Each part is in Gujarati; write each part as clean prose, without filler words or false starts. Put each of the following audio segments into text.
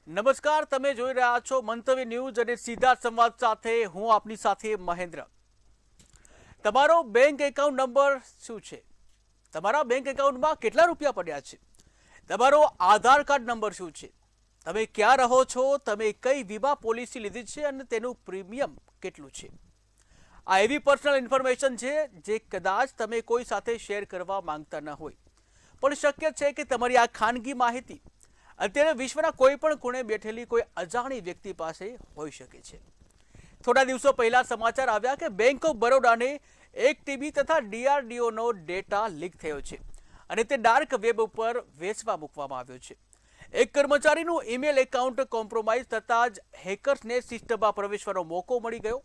નમસ્કાર, તમે જોઈ રહ્યા છો મંતવ્ય ન્યૂઝ અને સીધા સંવાદ સાથે હું આપની સાથે મહેન્દ્ર। તમારો બેંક એકાઉન્ટ નંબર શું છે? તમારા બેંક એકાઉન્ટમાં કેટલા રૂપિયા પડ્યા છે? તમારો આધાર કાર્ડ નંબર શું છે? તમે ક્યાં રહો છો? તમે કઈ વીમા પોલિસી લીધી છે અને તેનું પ્રીમિયમ કેટલું છે? આ એવી પર્સનલ ઇન્ફોર્મેશન છે જે કદાચ તમે કોઈ સાથે શેર કરવા માંગતા ન હોય, પણ શક્ય છે કે તમારી આ ખાનગી માહિતી અત્યારે વિશ્વના કોઈ પણ ખૂણે બેઠેલી કોઈ અજાણી વ્યક્તિ પાસે હોઈ શકે છે। થોડા દિવસો પહેલા સમાચાર આવ્યા કે બેંક ઓફ બરોડાને 1 TB તથા DRDOનો ડેટા લીક થયો છે અને તે ડાર્ક વેબ ઉપર વેચવા મૂકવામાં આવ્યો છે। એક કર્મચારીનું ઈમેલ એકાઉન્ટ કોમ્પ્રોમાઇઝ થતાં જ હેકર્સને સિસ્ટમમાં પ્રવેશવાનો મોકો મળી ગયો।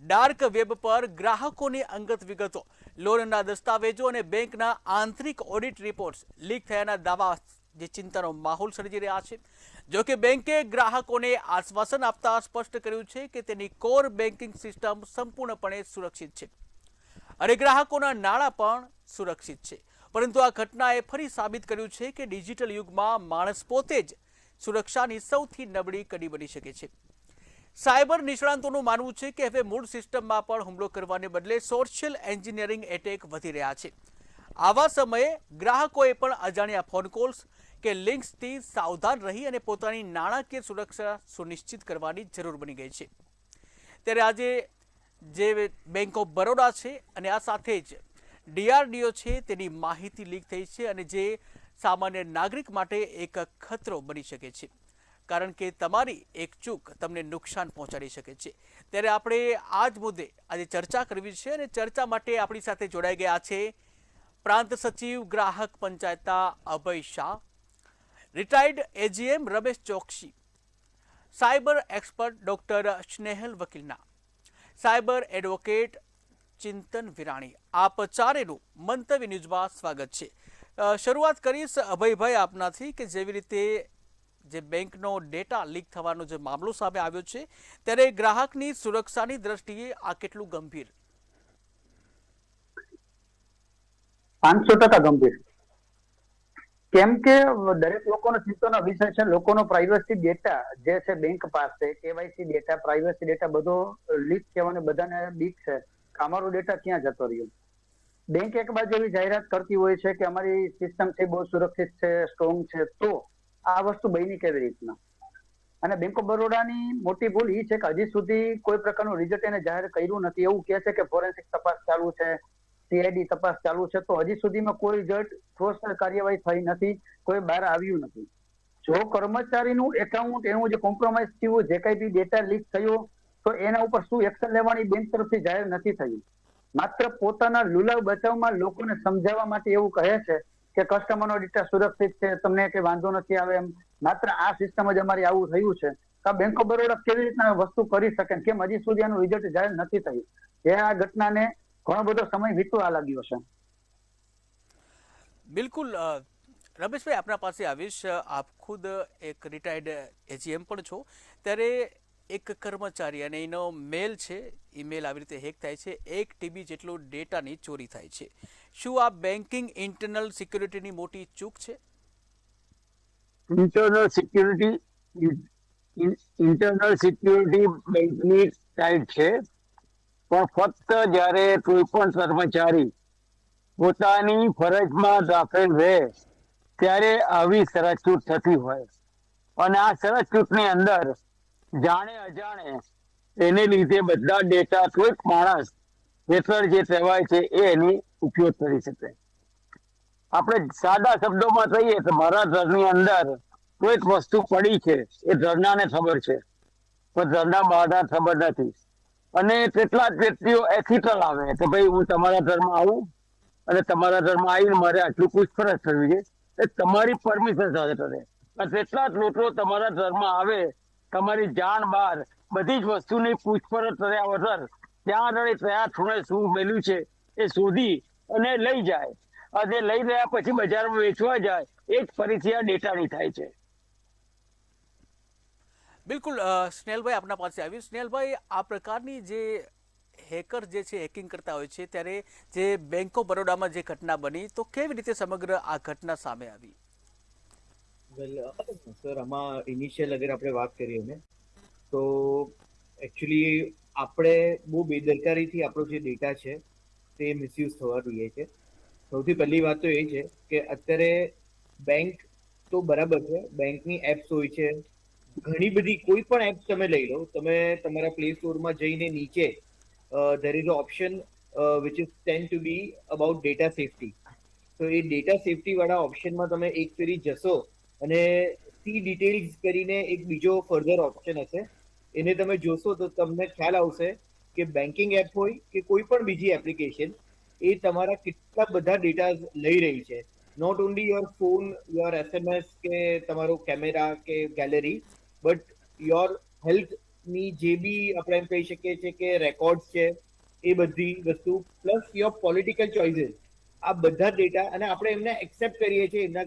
ડાર્ક વેબ પર ગ્રાહકોની અંગત વિગતો, લોનના દસ્તાવેજો અને બેંકના આંતરિક ઓડિટ રિપોર્ટ્સ લીક થયાના દાવા જે ચિંતાનો માહોલ સર્જી રહ્યા છે। જો કે બેંકે ગ્રાહકોને આશ્વાસન આપતા સ્પષ્ટ કર્યું છે કે તેની કોર બેન્કિંગ સિસ્ટમ સંપૂર્ણપણે સુરક્ષિત છે અને ગ્રાહકોના નાણાં પણ સુરક્ષિત છે। પરંતુ આ ઘટનાએ ફરી સાબિત કર્યું છે કે ડિજિટલ યુગમાં માણસ પોતે જ સુરક્ષાની સૌથી નબળી કડી બની શકે છે। સાયબર નિષ્ણાંતોનું માનવું છે કે હવે મૂળ સિસ્ટમમાં પણ હુમલો કરવાને બદલે સોશિયલ એન્જિનિયરિંગ એટેક વધી રહ્યા છે। આવા સમયે ગ્રાહકોએ પણ અજાણ્યા ફોન કોલ્સ કે લિંક્સથી સાવધાન રહી અને પોતાની નાણાકીય સુરક્ષા સુનિશ્ચિત કરવાની જરૂર બની ગઈ છે। ત્યારે આજે જે બેંક ઓફ બરોડા છે અને આ સાથે જ DRDO છે તેની માહિતી લીક થઈ છે અને જે સામાન્ય નાગરિક માટે એક ખતરો બની શકે છે, કારણ કે તમારી એક ચૂક તમને નુકસાન પહોંચાડી શકે છે। ત્યારે આપણે આ જ મુદ્દે આજે ચર્ચા કરવી છે અને ચર્ચા માટે આપણી સાથે જોડાઈ ગયા છે પ્રાંત સચિવ ગ્રાહક પંચાયતના Abhay Shah, retired AGM Ramesh Choksi, cyber expert doctor Snehal વકીલના, સાયબર એડવોકેટ ચિંતન વિરાણી। આપ ચારેનું મંતવ્ય ન્યૂઝમાં સ્વાગત છે। શરૂઆત કરીશ અભયભાઈ આપનાથી કે જેવી રીતે જે બેંકનો ડેટા લીક થવાનો જે મામલો સામે આવ્યો છે ત્યારે ગ્રાહકની સુરક્ષાની દ્રષ્ટિએ આ કેટલું ગંભીર? 500% ગંભીર। કેમ કે દરેક લોકોનો ચિંતાનો વિષય છે લોકોનો પ્રાઇવસી ડેટા જે છે બેંક પાસે, KYC ડેટા, પ્રાઇવસી ડેટા બધો લીક થવાની બધાને બીક છે કે અમારો ડેટા ક્યાં જતો રહ્યો। બેંક એક બાજુ એવી જાહેરાત કરતી હોય છે કે અમારી સિસ્ટમ છે બહુ સુરક્ષિત છે, સ્ટ્રોંગ છે, તો આ વસ્તુ બની કેવી રીતના? અને બેંક ઓફ બરોડાની મોટી ભૂલ એ છે કે હજી સુધી કોઈ પ્રકારનું રિઝલ્ટ એને જાહેર કર્યું નથી। એવું કહે છે કે ફોરેન્સિક તપાસ ચાલુ છે, CID તપાસ ચાલુ છે, તો હજી સુધીમાં કોઈ રિઝલ્ટ ઠોસ કાર્યવાહી થઈ નથી, કોઈ બહાર આવ્યું નથી। જો કર્મચારીનું એકાઉન્ટ એનું જે કોમ્પ્રોમાઇઝ થયું, જે કઈ બી ડેટા લીક થયો, તો એના ઉપર શું એક્શન લેવાની બેંક તરફથી જાહેર નથી થયું। માત્ર પોતાના લુલાવ બચાવમાં લોકોને સમજાવવા માટે એવું કહે છે કે કસ્ટમરનો ડેટા સુરક્ષિત છે, તમને કઈ વાંધો નથી આવે એમ। માત્ર આ સિસ્ટમ જ અમારી આવું થયું છે તો બેંક ઓફ બરોડા કેવી રીતના વસ્તુ કરી શકે? કેમ હજી સુધી એનું રિઝલ્ટ જાહેર નથી થયું? જે આ ઘટનાને ઘણો બધો સમય વીતવા લાગ્યો છે। બિલકુલ રમેશભાઈ, આપણા પાસે આવીશ। આપ ખુદ એક રિટાયર્ડ AGM પણ છો, ત્યારે એક કર્મચારી અને એનો મેલ છે, ઈમેલ આવી રીતે હેક થાય છે, 1 TB જેટલો ડેટાની ચોરી થાય છે। શું આ બેન્કિંગ ઇન્ટરનલ સિક્યુરિટીની મોટી ચૂક છે? ઇન્ટરનલ સિક્યુરિટી ઇન્ટરનલ સિક્યુરિટી બેંકની ટાઈટ છે, પણ ફક્ત જ્યારે કોઈ પણ કર્મચારી પોતાની ફરજમાં દાખલ રહે ત્યારે આવી શરતછૂટ થતી હોય અને આ શરતછૂટની અંદર જાણે અજાણે એને લીધે બધા ડેટા કોઈક માણસ હેઠળ જે કહેવાય છે એ એની ઉપયોગ કરી શકે। આપણે સાદા શબ્દોમાં કહીએ તો મારા ઘરની અંદર કોઈક વસ્તુ પડી છે, એ ઘરનાને ખબર છે પણ ઘરના બહારના ખબર નથી, અને કેટલાક વ્યક્તિઓ એથિકલ આવે કે ભાઈ હું તમારા ઘરમાં આવું અને તમારા ઘરમાં આવીને મારે આટલું પૂછપરછ કરવી છે, એ તમારી પરમિશન સાથે કરે। અને કેટલાક લોકો તમારા ઘરમાં આવે, તમારી જાણ બહાર બધી જ વસ્તુની પૂછપરછ કર્યા વગર ત્યાં આગળ કયા ખૂણે શું મેલ્યું છે એ શોધી અને લઈ જાય, અને લઈ ગયા પછી બજારમાં વેચવા જાય, એ જ ફરીથી આ ડેટાની થાય છે। બિલકુલ સ્નેહલભાઈ, આપના પાસે આવ્યું। સ્નેહલભાઈ, આ પ્રકારની જે હેકર જે છે હેકિંગ કરતા હોય છે ત્યારે જે બેંક ઓફ બરોડામાં જે ઘટના બની, તો કેવી રીતે સમગ્ર આ ઘટના સામે આવી? વેલ સર, આમાં ઇનિશિયલ અગર આપણે વાત કરીએ ને તો એકચ્યુઅલી આપણે બહુ બેદરકારીથી આપણો જે ડેટા છે તે મિસયુઝ થવા દઈએ છે. સૌથી પહેલી વાત તો એ છે કે અત્યારે બેંક તો બરાબર છે, બેંકની એપ્સ હોય છે, ઘણી બધી કોઈ પણ એપ્સ તમે લઈ લો, તમે તમારા પ્લે સ્ટોરમાં જઈને નીચે there is an option which is tend to be about data safety. તો એ ડેટા સેફટી વાળા ઓપ્શનમાં તમે એક ફેરી જશો અને સી ડિટેલ્સ કરીને એક બીજો ફર્ધર ઓપ્શન હશે, એને તમે જોશો તો તમને ખ્યાલ આવશે કે બેન્કિંગ એપ હોય કે કોઈ પણ બીજી એપ્લિકેશન એ તમારા કેટલા બધા ડેટા લઈ રહી છે. Not only your phone, your SMS કે તમારો કેમેરા કે ગેલેરી, બટ યોર હેલ્થની જે બી આપણે એમ કહી શકીએ છીએ કે રેકોર્ડ્સ છે એ બધી વસ્તુ, પ્લસ યોર પોલિટિકલ ચોઇસીસ, આ બધા ડેટા, અને આપણે એમને એક્સેપ્ટ કરીએ છીએ, એમના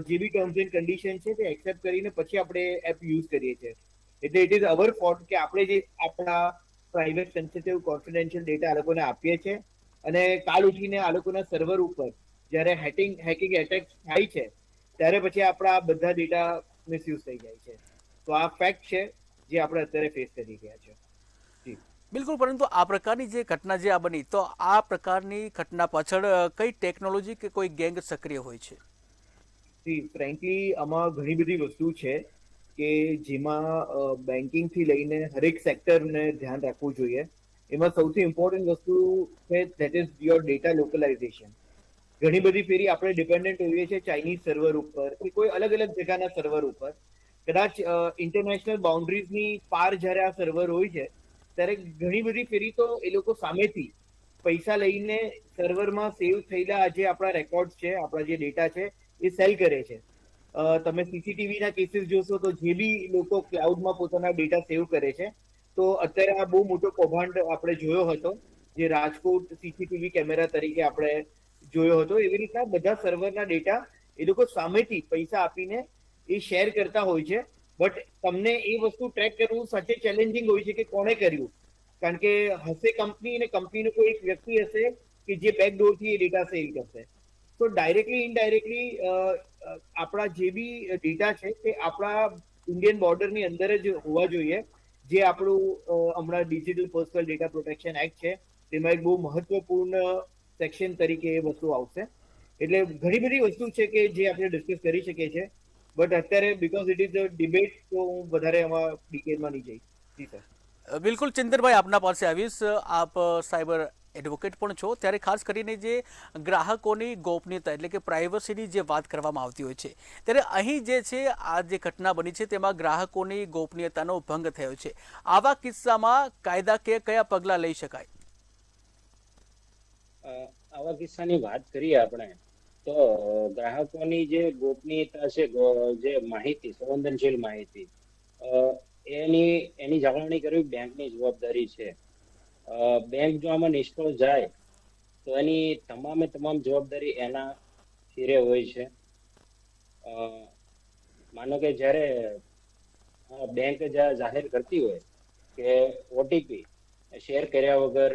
જે બી ટર્મ્સ એન્ડ કન્ડિશન છે તે એક્સેપ્ટ કરીને પછી આપણે એપ યુઝ કરીએ છીએ. એટલે ઇટ ઇઝ અવર ફોલ્ટ કે આપણે જે આપણા પ્રાઇવેટ સેન્સિટિવ કોન્ફિડેન્શિયલ ડેટા આ લોકોને આપીએ છીએ અને કાલ ઉઠીને આ લોકોના સર્વર ઉપર જ્યારે હેકિંગ એટેક થાય છે ત્યારે પછી આપણા બધા ડેટા મિસયુઝ થઈ જાય છે. તો આ ફેક્ટ છે જે આપણે અત્યારે ફેસ કરી રહ્યા છે. જી બિલકુલ, પરંતુ આ પ્રકારની જે ઘટના જે આ બની, તો આ પ્રકારની ઘટના પાછળ કઈ ટેકનોલોજી કે કોઈ ગેંગ સક્રિય હોય છે? ફ્રેન્કલી આમાં ઘણી બધી વસ્તુ છે કે જેમાં બેન્કિંગથી લઈને હરેક સેક્ટરને ધ્યાન રાખવું જોઈએ. એમાં સૌથી ઇમ્પોર્ટન્ટ વસ્તુ છે ધેટ ઇઝ યોર ડેટા લોકલાઇઝેશન. ઘણી બધી ફેરી આપણે ડિપેન્ડન્ટ હોઈએ છીએ ચાઇનીઝ સર્વર ઉપર કે કોઈ અલગ અલગ જગ્યાના સર્વર ઉપર. કદાચ ઇન્ટરનેશનલ બાઉન્ડ્રીઝની પાર જ્યારે આ સર્વર હોય છે ત્યારે ઘણી બધી ફેરી તો એ લોકો સામેથી પૈસા લઈને સર્વરમાં સેવ થયેલા જે આપણા રેકોર્ડ છે, આપણા જે ડેટા છે એ સેલ કરે છે. તમે સીસીટીવીના કેસીસ જોશો તો જે બી લોકો ક્લાઉડમાં પોતાના ડેટા સેવ કરે છે, તો અત્યારે આ બહુ મોટો કૌભાંડ આપણે જોયો હતો, જે રાજકોટ સીસીટીવી કેમેરા તરીકે આપણે જોયો હતો. એવી રીતના બધા સર્વરના ડેટા એ લોકો સામેથી પૈસા આપીને એ શેર કરતા હોય છે. બટ તમને એ વસ્તુ ટ્રેક કરવું સાચે ચેલેન્જિંગ હોય છે કે કોણે કર્યું, કારણ કે હશે કંપની અને કંપનીનો કોઈ એક વ્યક્તિ હશે કે જે બેકડોરથી એ ડેટા સેલ કરશે. તો ડાયરેક્ટલી ઇનડાયરેક્ટલી આપણા જે બી ડેટા છે તે આપણા ઇન્ડિયન બોર્ડરની અંદર જ હોવા જોઈએ. જે આપણું હમણાં digital personal data protection act છે તેમાં એક બહુ મહત્વપૂર્ણ સેક્શન તરીકે એ વસ્તુ આવશે. એટલે ઘણી બધી વસ્તુ છે કે જે આપણે ડિસ્કસ કરી શકીએ છીએ, બટ અત્યારે because it is a debate તો હું વધારે આમાં ડિટેલમાં નહીં જઈશ. જી સર. બિલકુલ ચિંતનભાઈ, આપના પાસે આવીશ. આપ સાયબર એડવોકેટ પણ છો, ત્યારે ખાસ કરીને જે ગ્રાહકોની ગોપનીયતા એટલે કે પ્રાઇવસીની જે વાત કરવામાં આવતી હોય છે, ત્યારે અહીં જે છે આ જે ઘટના બની છે તેમાં ગ્રાહકોની ગોપનીયતાનો ભંગ થયો છે. આવા કિસ્સામાં કાયદાકીય કયા પગલાં લઈ શકાય? આવા કિસ્સાની વાત કરીએ આપણે તો ગ્રાહકોની જે ગોપનીયતા છે, જે માહિતી, સંવેદનશીલ માહિતી, એની જાળવણી કરવી બેંકની જવાબદારી છે. બેંક જો આમાં નિષ્ફળ જાય તો એની તમામ જવાબદારી એના શિરે હોય છે. માનો કે જ્યારે બેંક જાહેર કરતી હોય કે ઓટીપી શેર કર્યા વગર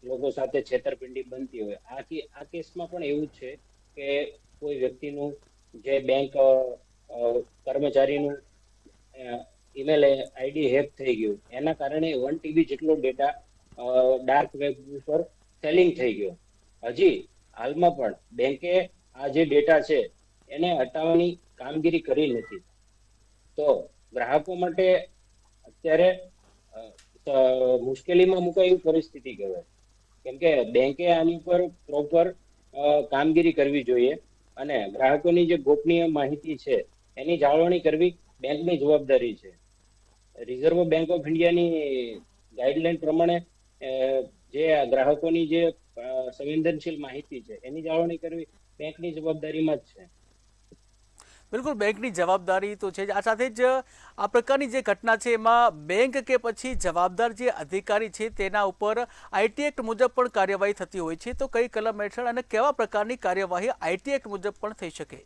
લોકો સાથે છેતરપિંડી બનતી હોય, આ કેસમાં પણ એવું જ છે કે કોઈ વ્યક્તિનું જે બેંક કર્મચારીનું ઈમેલ આઈડી હેક થઈ ગયું, એના કારણે 1 TB જેટલો ડેટા ડાર્ક વેબ ઉપર સેલિંગ થઈ ગયો. હજી હાલમાં પણ બેંકે આ જે ડેટા છે એને હટાવવાની કામગીરી કરી નથી. તો ગ્રાહકો માટે અત્યારે મુશ્કેલીમાં મુકાય એવી પરિસ્થિતિ કહેવાય. કેમ કે બેંકે આની ઉપર પ્રોપર કામગીરી કરવી જોઈએ અને ગ્રાહકોની જે ગોપનીય માહિતી છે એની જાળવણી કરવી બેંકની જવાબદારી છે. રિઝર્વ બેંક ઓફ ઇન્ડિયાની ગાઈડલાઈન પ્રમાણે જે ગ્રાહકોની જે સંવેદનશીલ માહિતી છે એની જાળવણી કરવી બેંકની જવાબદારીમાં જ છે. બિલકુલ, બેંકની જવાબદારી તો છે જ. આ સાથે જ આ પ્રકારની જે ઘટના છે એમાં બેંક કે પછી જવાબદાર જે અધિકારી છે તેના ઉપર આઈટી એક્ટ મુજબ પણ કાર્યવાહી થતી હોય છે, તો કઈ કલમ હેઠળ અને કેવા પ્રકારની કાર્યવાહી આઈટી એક્ટ મુજબ પણ થઈ શકે?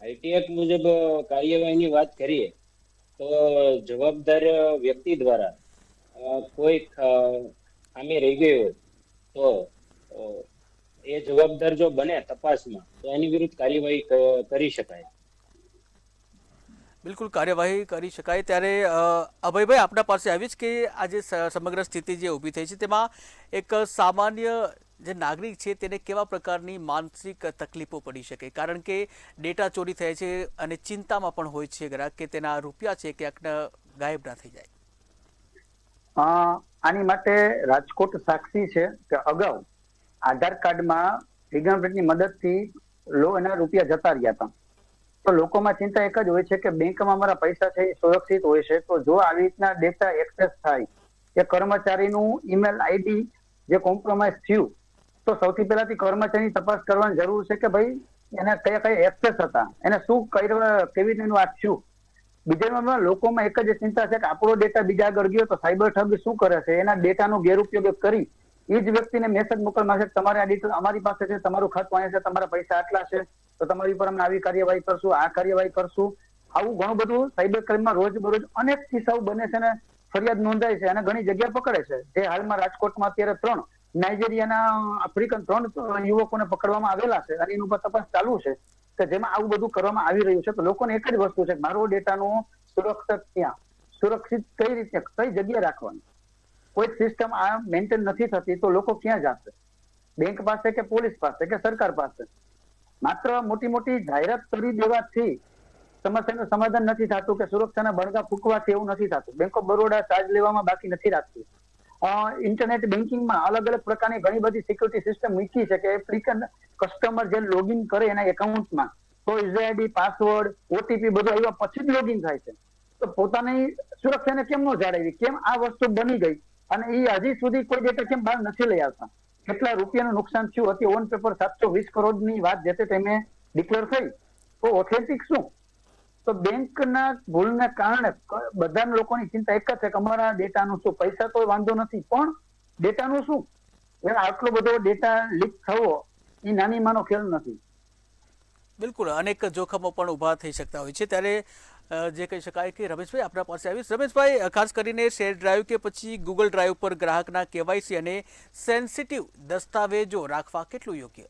આઈટી એક્ટ મુજબ કાર્યવાહીની વાત કરીએ તો જવાબદાર વ્યક્તિ દ્વારા કોઈ ખામી રહી ગઈ હોય તો એ જવાબદાર જો બને તપાસમાં તો એની વિરુદ્ધ કાર્યવાહી કરી શકાય. બિલકુલ કાર્યવાહી કરી શકાય. ત્યારે અભયભાઈ આપના પાસે આવીશ કે આજે સમગ્ર સ્થિતિ જે ઊભી થઈ છે તેમાં એક સામાન્ય જે નાગરિક છે તેને કેવા પ્રકારની માનસિક તકલીફો પડી શકે, કારણ કે ડેટા ચોરી થાય છે અને ચિંતામાં પણ હોય છે ગ્રાહક કે તેના રૂપિયા છે ક્યાંક ગાયબ ના થઈ જાય. આની માટે રાજકોટ સાક્ષી છે કે અગાઉ આધાર કાર્ડમાં ફિંગરપ્રિન્ટની મદદથી એના રૂપિયા જતા રહ્યા હતા. તો લોકોમાં ચિંતા એક જ હોય છે કે બેંકમાં અમારા પૈસા છે એ સુરક્ષિત હોય છે, તો જો આવી રીતના ડેટા એક્સેસ થાય કે કર્મચારીનું ઈમેલ આઈડી જે કોમ્પ્રોમાઇઝ થયું તો સૌથી પહેલાથી કર્મચારીની તપાસ કરવાની જરૂર છે કે ભાઈ એને કયા કયા એક્સેસ હતા, એને શું કેવી રીતનું આ થયું. બીજા નંબરમાં લોકોમાં એક જ ચિંતા છે કે આપણો ડેટા બીજા આગળ ગયો તો સાયબર ઠગ શું કરે છે, એના ડેટાનો ગેરઉપયોગ કરી એ જ વ્યક્તિને મેસેજ મોકલવામાં છે તમારે આ ડિટેલ અમારી પાસે છે, તમારું ખાતું અહીંયા છે, તમારા પૈસા આટલા છે, તો તમારી ઉપર અમે આવી કાર્યવાહી કરશું, આ કાર્યવાહી કરશું. આવું ઘણું બધું સાયબર ક્રાઇમમાં રોજ અનેક કિસ્સાઓ બને છે અને ફરિયાદ નોંધાય છે અને ઘણી જગ્યા પકડે છે. જે હાલમાં રાજકોટમાં અત્યારે 3 નાઇજીરિયાના આફ્રિકન 3 યુવકોને પકડવામાં આવેલા છે અને એની ઉપર તપાસ ચાલુ છે કે જેમાં આવું બધું કરવામાં આવી રહ્યું છે. તો લોકોને એક જ વસ્તુ છે કે મારો ડેટાનું સુરક્ષિત કઈ રીતે કઈ જગ્યાએ રાખવાનું. કોઈ સિસ્ટમ આ મેન્ટેન નથી થતી તો લોકો ક્યાં જશે? બેંક પાસે કે પોલીસ પાસે કે સરકાર પાસે? માત્ર મોટી મોટી જાહેરાત કરી દેવાથી સમસ્યાનું સમાધાન નથી થતું કે સુરક્ષાના બણગા ફૂંકવાથી એવું નથી થતું. બેંક ઓફ બરોડા ચાર્જ લેવામાં બાકી નથી રાખતી. ઇન્ટરનેટ બેન્કિંગમાં અલગ અલગ પ્રકારની ઘણી બધી સિક્યુરિટી સિસ્ટમ મૂકી છે કે એપ્લિકન્ટ કસ્ટમર જે લોગિન કરે એના એકાઉન્ટમાં તો યુઝર પાસવર્ડ ઓટીપી બધું આવ્યા પછી જ લોગિન થાય છે. તો પોતાની સુરક્ષાને કેમ ન જાળવી, કેમ આ વસ્તુ બની ગઈ અને એ હજી સુધી કોઈ ડેટા કેમ બહાર નથી લઈ આવતા? કેટલા રૂપિયાનું નુકસાન થયું હતી? ઓન પેપર 720 કરોડની વાત જે તે ટાઈમે ડિક્લેર થઈ, તો ઓથેન્ટિક શું? તો બેંકના ભૂલને કારણે બધા લોકોની ચિંતા એક જ છે કે અમારા ડેટાનું શું. પૈસા તો વાંધો નથી પણ ડેટાનું શું? આટલો બધો ડેટા લીક થવો એ નાની માનો ખેલ નથી. બિલકુલ અનેક જોખમો પણ ઊભા થઈ શકતા હોય છે. ત્યારે જે કહી શકાય કે રમેશભાઈ આપણા પાસે આવીશ. રમેશભાઈ, ખાસ કરીને શેર ડ્રાઈવ કે પછી ગૂગલ ડ્રાઈવ પર ગ્રાહકના કેવાયસી અને સેન્સિટિવ દસ્તાવેજો રાખવા કેટલું યોગ્ય?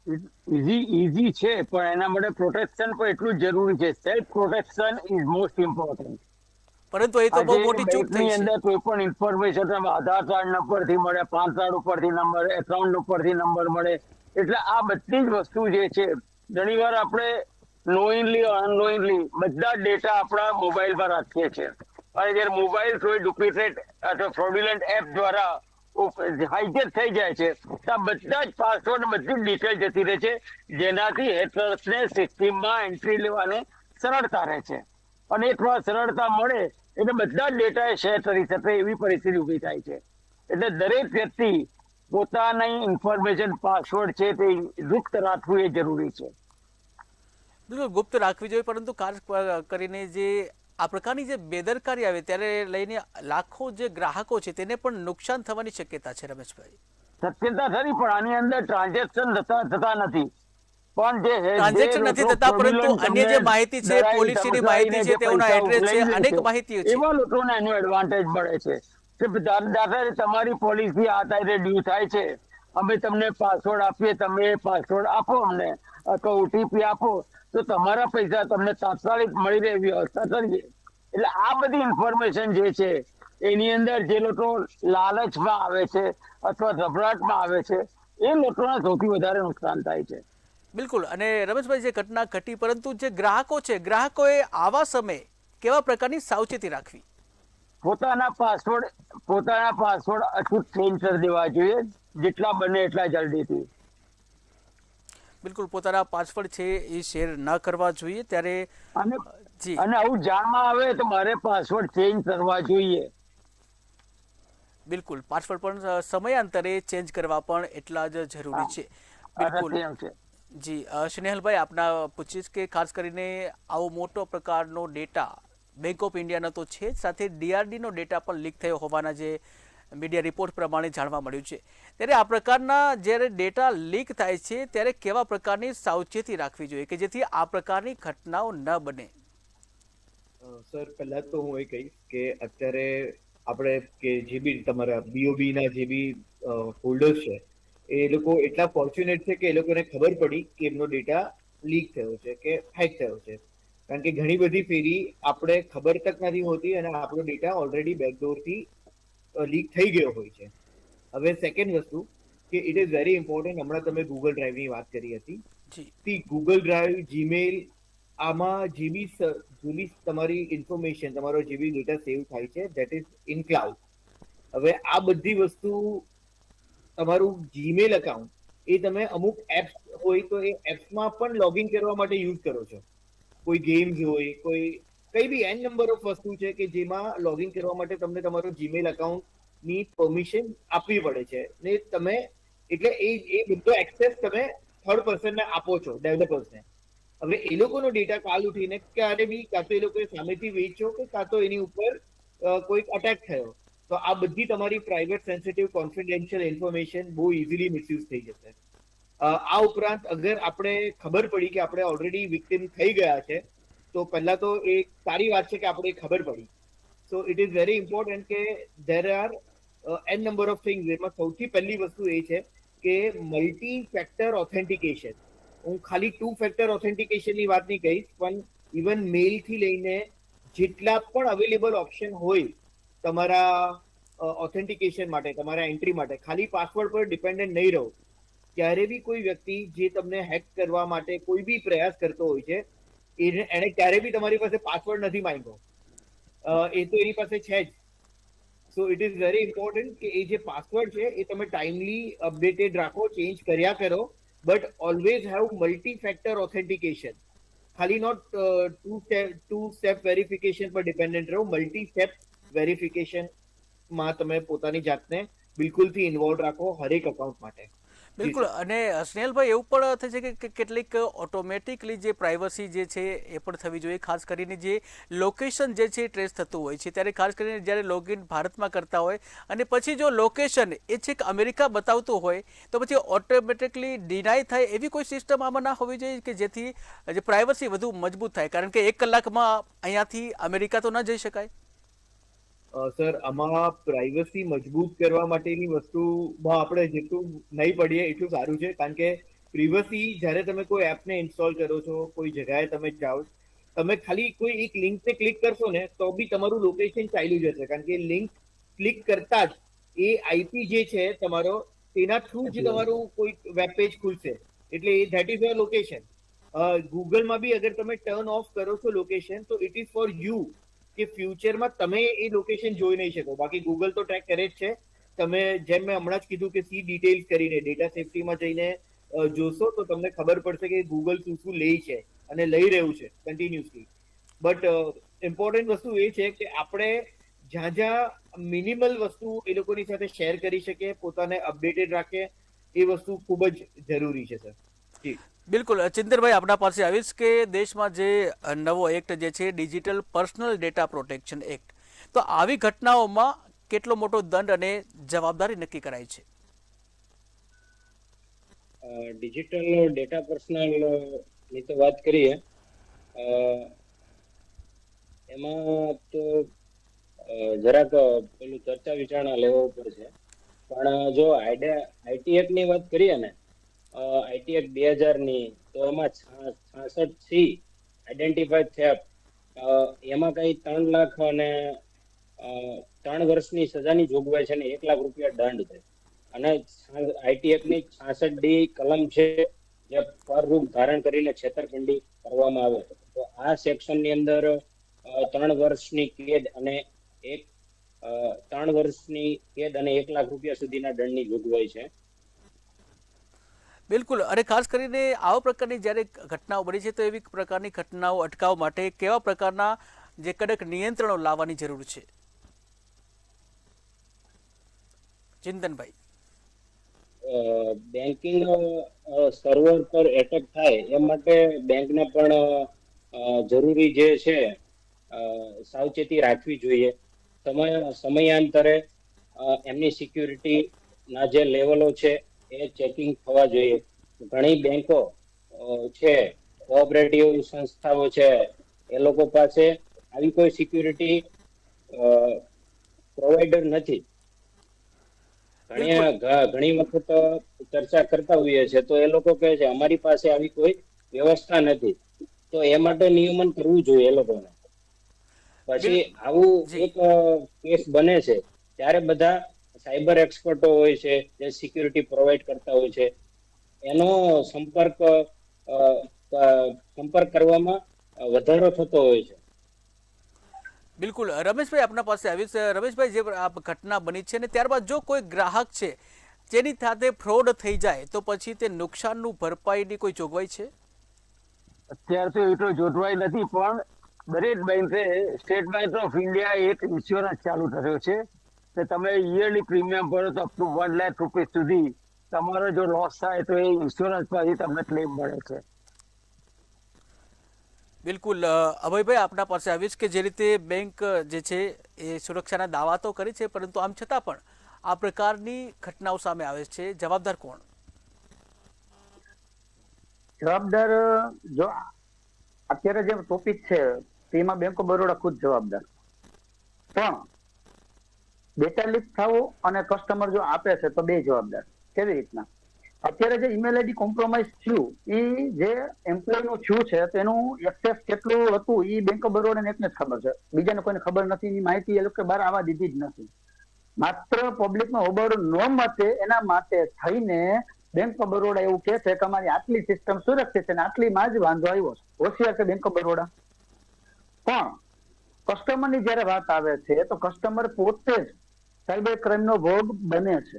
ઈઝી છે પણ એના માટે પ્રોટેક્શન પણ એટલું જ જરૂરી છે. Self protection is most important. પરંતુ એ તો બહુ મોટી ચૂક થઈ છે. અંદર કોઈ પણ ઇન્ફોર્મેશન આધાર કાર્ડ નંબરથી મળે, પાન કાર્ડ ઉપરથી નંબર, એકાઉન્ટ ઉપરથી નંબર મળે. એટલે આ બધી જ વસ્તુ જે છે ઘણીવાર આપણે નોઇનલી અનનોઇનલી બધા ડેટા આપણા મોબાઈલમાં રાખીએ છીએ અને જ્યારે મોબાઈલ કોઈ ડુપ્લિકેટ અથવા ફ્રોડ્યુલન્ટ એપ દ્વારા હાઈજેક થઈ જાય છે તો આ બધા જ પાસવર્ડ બધી જ ડિટેલ જતી રહે છે, જેનાથી હેકર્સને સિસ્ટમમાં એન્ટ્રી લેવાને સરળતા રહે છે અને એક વાર સરળતા મળે એટલે બધા જ ડેટા શેર કરી શકે એવી પરિસ્થિતિ ઊભી થાય છે. એટલે દરેક વ્યક્તિ પોતાની ઇન્ફોર્મેશન પાસવર્ડ છે તે ગુપ્ત રાખવું એ જરૂરી છે. બિલકુલ ગુપ્ત રાખવી જોઈએ, પરંતુ ખાસ કરીને જે આ પ્રકારની જે બેદરકારી આવે ત્યારે લઈને લાખો જે ગ્રાહકો છે તેને પણ નુકસાન થવાની શક્યતા છે. રમેશભાઈ, શક્યતા ખરી પણ આની અંદર ટ્રાન્ઝેક્શન થતા નથી. પણ જે ટ્રાન્ઝેક્શન નથી થતા પરંતુ અન્ય જે માહિતી છે, પોલિસીની માહિતી છે, તેઓના એડ્રેસ છે, અનેક માહિતીઓ છે, એવા લોકોને એનો એડવાન્ટેજ મળે છે કે દાખલા તમારી પોલિસી આ તારીખે ડ્યુ થાય છે, અમે તમને પાસવર્ડ આપીએ, તમે પાસવર્ડ આપો અમને અથવા ઓટીપી આપો તો તમારા પૈસા તમને તાત્કાલિક મળી રહે એવી વ્યવસ્થા કરીએ. એટલે આ બધી ઇન્ફોર્મેશન જે છે એની અંદર જે લોકો લાલચમાં આવે છે અથવા ગભરાટમાં આવે છે એ લોકોને સૌથી વધારે નુકસાન થાય છે. બિલકુલ. અને રમેશભાઈ, જે ઘટના ઘટી પરંતુ જે ગ્રાહકો છે, ગ્રાહકોએ આવા સમયે કેવા પ્રકારની સાવચેતી રાખવી? પોતાના પાસવર્ડ અચૂક ચેન્જ કરી દેવા જોઈએ જેટલા બને એટલા જલ્દીથી. બિલકુલ પોતાના પાસવર્ડ છે એ શેર ન કરવા જોઈએ. ત્યારે અને આવું જાણમાં આવે તો મારે પાસવર્ડ ચેન્જ કરવા જોઈએ. બિલકુલ પાસવર્ડ પણ સમયાંતરે ચેન્જ કરવા પણ એટલા જ જરૂરી છે. બિલકુલ જી. સ્નેહલભાઈ, આપના પૂછીશ કે ખાસ કરીને આવો મોટો પ્રકારનો ડેટા બેંક ઓફ ઇન્ડિયાનો તો છે જ, સાથે ડીઆરડીનો ડેટા પણ લીક થયો હોવાના જે મીડિયા રિપોર્ટ પ્રમાણે જાણવા મળ્યું છે. ત્યારે આ પ્રકારના જ્યારે ડેટા લીક થાય છે ત્યારે કેવા પ્રકારની સાવચેતી રાખવી જોઈએ કે જેથી આ પ્રકારની ઘટનાઓ ન બને? સર, પહેલા તો હું એ કહીશ કે અત્યારે આપણે કે જે બી તમારા બીઓબી ના જે બી ફોલ્ડર્સ છે એ લોકો એટલા ફોર્ચ્યુનેટ છે કે એ લોકોને ખબર પડી કે એમનો ડેટા લીક થયો છે કે હેક થયો છે. કારણ કે ઘણી બધી ફેરી આપણે ખબર તક નથી હોતી અને આપણો ડેટા ઓલરેડી બેકડોરથી લીક થઈ ગયો હોય છે. હવે સેકન્ડ વસ્તુ કે ઇટ ઇઝ વેરી ઇમ્પોર્ટન્ટ, હમણાં તમે ગૂગલ ડ્રાઈવની વાત કરી હતી. જી ગૂગલ ડ્રાઈવ, જીમેલ, આમાં જે બી તમારી ઇન્ફોર્મેશન, તમારો જે બી ડેટા સેવ થાય છે ધેટ ઇઝ ઇન ક્લાઉડ. હવે આ બધી વસ્તુ, તમારું જીમેલ અકાઉન્ટ એ તમે અમુક એપ્સ હોય તો એ એપ્સમાં પણ લોગિન કરવા માટે યુઝ કરો છો. કોઈ ગેમ્સ હોય, કોઈ કઈ બી એન નંબર ઓફ વસ્તુ છે કે જેમાં લોગિન કરવા માટે તમને તમારું જીમેલ અકાઉન્ટની પરમિશન આપવી પડે છે ને તમે એટલે એ બધો એક્સેસ તમે થર્ડ પર્સનને આપો છો, ડેવલપર્સને. હવે એ લોકોનો ડેટા કાલ ઉઠીને ક્યારે બી કાં તો એ લોકોએ સામેથી વેચો કે કાં તો એની ઉપર કોઈક અટેક થયો તો આ બધી તમારી પ્રાઇવેટ, સેન્સિટિવ, કોન્ફિડેન્શિયલ ઇન્ફોર્મેશન બહુ ઇઝીલી મિસયુઝ થઈ જશે. આ ઉપરાંત અગર આપણે ખબર પડી કે આપણે ઓલરેડી વિક્ટિમ થઈ ગયા છે તો પહેલા તો એ સારી વાત છે કે આપણે ખબર પડી. So it is very important કે there are an number of things. એમાં સૌથી પહેલી વસ્તુ એ છે કે મલ્ટી ફેક્ટર ઓથેન્ટિકેશન. હું ખાલી 2 ફેક્ટર ઓથેન્ટિકેશનની વાત નહીં કહીશ, પણ ઇવન મેલથી લઈને જેટલા પણ અવેલેબલ ઓપ્શન હોય તમારા ઓથેન્ટિકેશન માટે, તમારા એન્ટ્રી માટે, ખાલી પાસવર્ડ પર ડિપેન્ડન્ટ નહીં રહો. ક્યારે બી કોઈ વ્યક્તિ જે તમને હેક કરવા માટે કોઈ બી પ્રયાસ કરતો હોય છે એને ક્યારે બી તમારી પાસે પાસવર્ડ નથી માંગ્યો, એ તો એની પાસે છે જ. સો ઇટ ઇઝ વેરી ઇમ્પોર્ટન્ટ કે એ જે પાસવર્ડ છે એ તમે ટાઈમલી અપડેટેડ રાખો, ચેન્જ કર્યા કરો, but always have multi factor authentication. ખાલી નોટ ટુ સ્ટેપ વેરિફિકેશન પર ડિપેન્ડન્ટ રહો, મલ્ટી સ્ટેપ વેરિફિકેશનમાં તમે પોતાની જાતને બિલકુલથી ઇન્વોલ્વ રાખો હરેક અકાઉન્ટ માટે. બિલકુલ. અને સ્નેહલભાઈ, એવું પણ થાય છે કે કેટલીક ઓટોમેટિકલી જે પ્રાઇવસી જે છે એ પણ થવી જોઈએ, ખાસ કરીને જે લોકેશન જે છે ટ્રેસ થતું હોય છે ત્યારે, ખાસ કરીને જ્યારે લોગિન ભારતમાં કરતા હોય અને પછી જો લોકેશન એ છેક અમેરિકા બતાવતું હોય તો પછી ઓટોમેટિકલી ડિનાય થાય એવી કોઈ સિસ્ટમ આમાં ના હોવી જોઈએ કે જેથી જે પ્રાઇવસી વધુ મજબૂત થાય? કારણ કે 1 કલાકમાં અહીંયાથી અમેરિકા તો ન જઈ શકાય. સર, આમાં પ્રાઇવસી મજબૂત કરવા માટેની વસ્તુમાં આપણે જેટલું નહીં પડીએ એટલું સારું છે. કારણ કે પ્રિવસી, જ્યારે તમે કોઈ એપને ઇન્સ્ટોલ કરો છો, કોઈ જગ્યાએ તમે જાઓ, તમે ખાલી કોઈ એક લિંકને ક્લિક કરશો ને તો બી તમારું લોકેશન ચાલ્યું જશે. કારણ કે લિંક ક્લિક કરતા જ એ આઈપી જે છે તમારો, તેના થ્રુ જ તમારું કોઈ વેબ પેજ ખુલશે. એટલે ધેટ ઇઝ યોર લોકેશન. ગૂગલમાં બી અગર તમે ટર્ન ઓફ કરો છો લોકેશન તો ઇટ ઇઝ ફોર યુ, કે ફ્યુચરમાં તમે એ લોકેશન જોઈ નહીં શકો. બાકી ગૂગલ તો ટ્રેક કરે જ છે. તમે જેમ મેં હમણાં જ કીધું કે સી ડિટેલ્સ કરીને ડેટા સેફટીમાં જઈને જોશો તો તમને ખબર પડશે કે ગૂગલ શું શું લે છે અને લઈ રહ્યું છે કન્ટિન્યુઅસલી. બટ ઇમ્પોર્ટન્ટ વસ્તુ એ છે કે આપણે જ્યાં જ્યાં મિનિમલ વસ્તુ એ લોકોની સાથે શેર કરી શકીએ, પોતાને અપડેટેડ રાખીએ, એ વસ્તુ ખૂબ જ જરૂરી છે સર. જી બિલકુલ. ચિંતનભાઈ, આપણા પાસે આવીશ કે દેશમાં જે નવો એક્ટ જે છે digital personal data protection act, તો આવી ઘટનાઓમાં કેટલો મોટો દંડ અને જવાબદારી નક્કી કરાય છે? ડિજિટલ ડેટા પર્સનલ ની તો વાત કરીએ, એમાં તો જરાક પેલું ચર્ચા વિચારણા લેવા ઉપર છે. પણ જો આઈટી એક્ટ ની વાત કરીએ ને, આઈટી એક્ટ 2000 ની, તો એમાં 66C આઈડેન્ટિફાઈડ થેફ્ટ, એમાં કઈ 3 લાખ અને 3 વર્ષની સજાની જોગવાઈ છે ને 1 લાખ રૂપિયા દંડ છે. અને આઈટી એક્ટ ની 66D કલમ છે જે પરરૂપ ધારણ કરીને છેતરપિંડી કરવામાં આવે. તો આ સેક્શન ની અંદર 3 વર્ષની કેદ અને 3 વર્ષની કેદ અને 1 લાખ રૂપિયા સુધીના દંડની જોગવાઈ છે. બિલકુલ. અને ખાસ કરીને આવા પ્રકારની જ્યારે ઘટનાઓ બની છે તો એવી પ્રકારની ઘટનાઓ અટકાવવા માટે કેવા પ્રકારના જે કડક નિયંત્રણો લાવવાની જરૂર છે? ચિંતનભાઈ. બેન્કિંગ સર્વર પર એટેક થાય એ માટે બેંકને પણ જરૂરી જે છે સાવચેતી રાખવી જોઈએ. સમયાંતરે એમની સિક્યુરિટી ના જે લેવલો છે એ ચેકિંગ થવા જોઈએ. ઘણી બેંકો છે, કોઓપરેટિવ સંસ્થાઓ છે, એ લોકો પાસે આવી કોઈ સિક્યુરિટી પ્રોવાઈડર નથી. ઘણી વખત ચર્ચા કરતા હોઈએ છે તો એ લોકો કહે છે અમારી પાસે આવી કોઈ વ્યવસ્થા નથી, તો એ માટે નિયમન કરવું જોઈએ એ લોકોને. પછી આવું એક કેસ બને છે ત્યારે બધા સાયબર એક્સપર્ટો હોય છે જે સિક્યુરિટી પ્રોવાઈડ કરતા હોય છે, એનો સંપર્ક કરવામાં વધારો થતો હોય છે. બિલકુલ રમેશભાઈ આપના પાસે આવીશ. રમેશભાઈ, જે આ ઘટના બની છે ને ત્યારબાદ જો કોઈ ગ્રાહક છે જેની સાથે ફ્રોડ થઈ જાય તો પછી તે નુકસાનનું ભરપાઈની કોઈ જોગવાઈ છે? અત્યારે તો એટલો જોગવાઈ નથી, પણ દરેક બેંકે સ્ટેટ બેંક ઓફ ઇન્ડિયા એક ઇન્સ્યોરન્સ ચાલુ કર્યો છે કે તમે યરલી પ્રીમિયમ ભરો તો અપ ટુ 1 લાખ રૂપિયા સુધી તમારો જો લોસ થાય તો એ ઇન્સ્યોરન્સ માંથી તમને ક્લેમ મળે છે. બિલકુલ અભયભાઈ, આપના પાસે આવીશ કે જે રીતે બેંક જે છે એ સુરક્ષાના દાવા તો કરી છે પરંતુ આમ છતાં પણ આ પ્રકારની ઘટનાઓ સામે આવે છે, જવાબદાર કોણ? જવાબદાર જો અત્યારે જે ટોપિક છે તેમાં બેંક ઓફ બરોડા ખુદ જવાબદાર, પણ ડેટા લીક થવો અને કસ્ટમર જો આપે છે તો બે જવાબદાર. કેવી રીતના? અત્યારે જે ઈમેલ આઈડી કોમ્પ્રોમાઇઝ થયું એ જે એમ્પ્લોય નું થયું છે તેનું એક્સેસ કેટલું હતું એ બેંક ઓફ બરોડા એકને જ ખબર છે, બીજાને કોઈને ખબર નથી. એ માહિતી એ લોકો બહાર આવવા દીધી જ નથી. માત્ર પબ્લિક નો હોબાળો ન મચે એના માટે થઈને બેંક ઓફ બરોડા એવું કહે છે કે અમારી આટલી સિસ્ટમ સુરક્ષિત છે અને આટલીમાં જ વાંધો આવ્યો છે. હોશિયાર છે બેંક ઓફ બરોડા. પણ કસ્ટમરની જયારે વાત આવે છે તો કસ્ટમર પોતે જ સાયબર ક્રાઇમ નો ભોગ બને છે.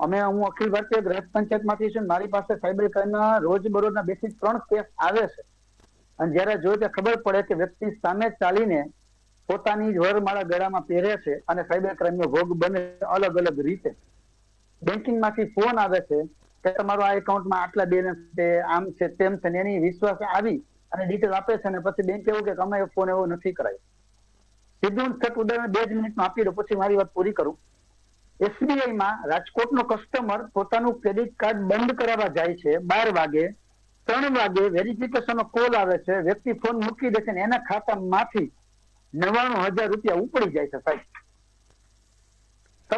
હું અખિલ ભારતીય ગ્રાહક પંચાયતમાંથી છું, મારી પાસે સાયબર ક્રાઇમના રોજબરોજના 2 થી 3 કેસ આવે છે. અને જયારે જોઈ ત્યાં ખબર પડે કે વ્યક્તિ સામે ચાલીને પોતાની જ વરમાળા ગળામાં પહેરે છે અને સાયબર ક્રાઇમનો ભોગ બને અલગ અલગ રીતે. બેન્કિંગ માંથી ફોન આવે છે કે તમારો આ એકાઉન્ટમાં આટલા બેલેન્સ છે, આમ છે તેમ છે, એની વિશ્વાસ આવી અને ડિટેલ આપે છે અને પછી બેંક એવું કે અમે ફોન એવો નથી કરાયો. સીધું ઉદાહરણ 2 જ મિનિટમાં આપી દો, પછી મારી વાત પૂરી કરું. SBI માં રાજકોટનો કસ્ટમર પોતાનું ક્રેડિટ કાર્ડ બંધ કરાવવા જાય છે 12 વાગે, 3 વાગે વેરિફિકેશનનો કોલ આવે છે, વ્યક્તિ ફોન મૂકી દે છે અને એના ખાતામાંથી 99,000 રૂપિયા ઉપડી જાય છે. સાહેબ,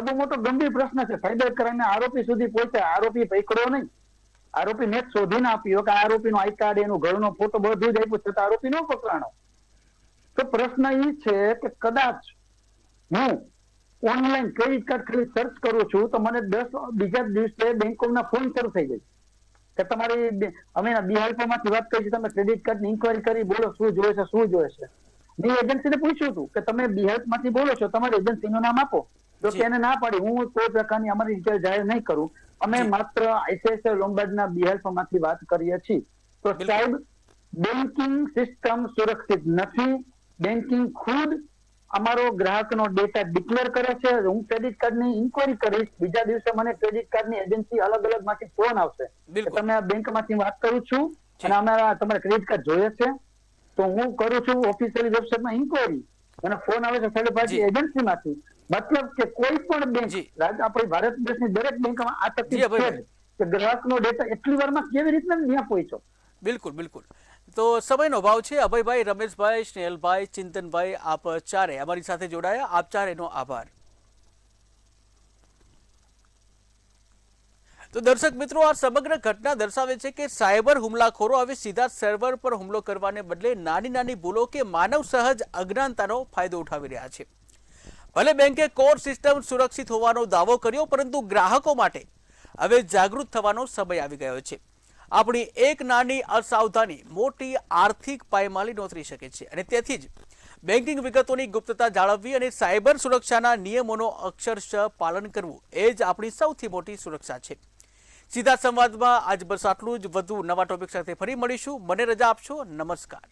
બહુ મોટો ગંભીર પ્રશ્ન છે. સાયબર ક્રાઇમના આરોપી સુધી પહોંચ્યા, આરોપી પકડ્યો નહીં. આરોપી મેં શોધીને આપ્યો કે આરોપીનો આઈ કાર્ડ, એનું ઘરનો ફોટો બધું જ આપ્યું છતાં આરોપી ન પકડાણો. તો પ્રશ્ન એ છે કે કદાચ હું ઓનલાઈન ક્રેડિટ કાર્ડ ખાલી સર્ચ કરું છું તો મને 10 બીજા દિવસે બેંકોના ફોન શરૂ થઈ જાય કે તમારી અમે બિહારમાંથી વાત કરી છે, તમે ક્રેડિટ કાર્ડની ઇન્કવાયરી કરી, બોલો શું જોઈએ છે, શું જોઈએ છે. મેં એજન્સીને પૂછ્યું હતું કે તમે બિહારમાંથી બોલો છો, તમારી એજન્સીનું નામ આપો. તો કે એને ના પાડી, હું કોઈ પ્રકારની અમારી ડિટેલ જાહેર નહીં કરું, અમે માત્ર આઈસીઆઈસીઆઈ લોમ્બાર્ડના બિહારમાંથી વાત કરીએ છીએ. તો સાહેબ, બેન્કિંગ સિસ્ટમ સુરક્ષિત નથી. બેન્કિંગ ખુદ અમારો ગ્રાહકનો ડેટા ડિક્લેર કરે છે. હું ક્રેડિટ કાર્ડની ઇન્કવાયરી કરીશ, બીજા દિવસે મને ક્રેડિટ કાર્ડની એજન્સી અલગ અલગ માંથી ફોન આવશે કે તમે આ બેંકમાંથી વાત કરું છું અને અમારા તમારે ક્રેડિટ કાર્ડ જોઈએ છે. તો હું કરું છું ઓફિશિયલ વેબસાઇટમાં ઇન્કવાયરી, મને ફોન આવે છે થર્ડ પાર્ટી એજન્સીમાંથી. મતલબ કે કોઈ પણ બેંક, આપણી ભારત દેશની દરેક બેંકમાં આ તકલીફ છે કે ગ્રાહકનો ડેટા એટલી વારમાં કેવી રીતના ત્યાં પહોંચ્યો. બિલકુલ બિલકુલ. તો સમયનો અભાવ છે. અભયભાઈ, રમેશભાઈ, સ્નેહલભાઈ, ચિંતનભાઈ, આપ ચારે અમારી સાથે જોડાયા. આપ ચારેનો આભાર. તો દર્શક મિત્રો, આ સમગ્ર ઘટના દર્શાવે છે કે સાયબર હુમલાખોરો હવે સીધા સર્વર પર હુમલો કરવાને બદલે નાની નાની ભૂલો કે માનવ સહજ અજ્ઞાનતાનો ફાયદો ઉઠાવી રહ્યા છે. ભલે બેંકે કોર સિસ્ટમ સુરક્ષિત હોવાનો દાવો કર્યો, પરંતુ ગ્રાહકો માટે હવે જાગૃત થવાનો સમય આવી ગયો છે. આપણી એક નાની અસાવધાની મોટી આર્થિક પાયમાલી નોંધી શકે છે અને તેથી જ બેન્કિંગ વિગતોની ગુપ્તતા જાળવવી અને સાયબર સુરક્ષાના નિયમોનો અક્ષરશઃ પાલન કરવું એ જ આપણી સૌથી મોટી સુરક્ષા છે. સીધા સંવાદમાં આજ બસ આટલું જ. વધુ નવા ટોપિક સાથે ફરી મળીશું. મને રજા આપશો. નમસ્કાર.